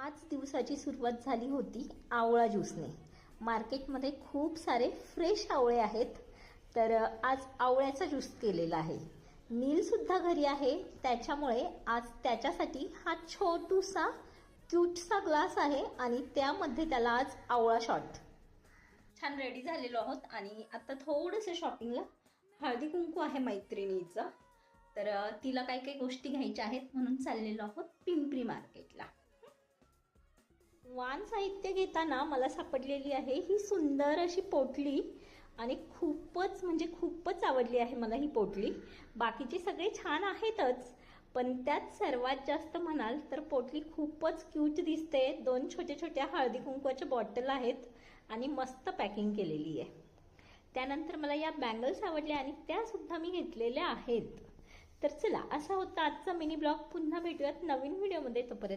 आज दिवसाची सुरुवात झाली होती आवळा ज्यूसने। मार्केटमध्ये खूप सारे फ्रेश आवळे आहेत, तर आज आवळ्याचा ज्यूस केलेला आहे। नील सुद्धा घरी आहे, त्याच्यामुळे आज त्याच्यासाठी हा छोटूसा क्यूटसा ग्लास आहे आणि त्यामध्ये त्याला आज आवळा शॉट। छान रेडी झालेलो आहोत आणि आता थोडंसं शॉपिंगला हळदी कुंकू आहे मैत्रिणीचं, तर तिला काही काही गोष्टी घ्यायच्या आहेत म्हणून चाललेलो आहोत पिंपरी मार्केटला। वाण साहित्य घेताना मला सापडलेली आहे ही सुंदर अशी पोटली आणि खूपच म्हणजे खूपच आवडली आहे मला ही पोटली। बाकीचे सगळे छान आहेतच, पण त्यात सर्वात जास्त म्हणाल तर पोटली खूपच क्यूट दिसते। दोन छोट्या छोट्या हळदी कुंकवाच्या बॉटल आहेत आणि मस्त पॅकिंग केलेली आहे। त्यानंतर मला या बँगल्स आवडल्या आणि त्या सुद्धा मी घेतलेल्या आहेत। तर चला, असा होता आजचा मिनी ब्लॉग। पुन्हा भेटूयात नवीन व्हिडिओमध्ये, तोपर्यंत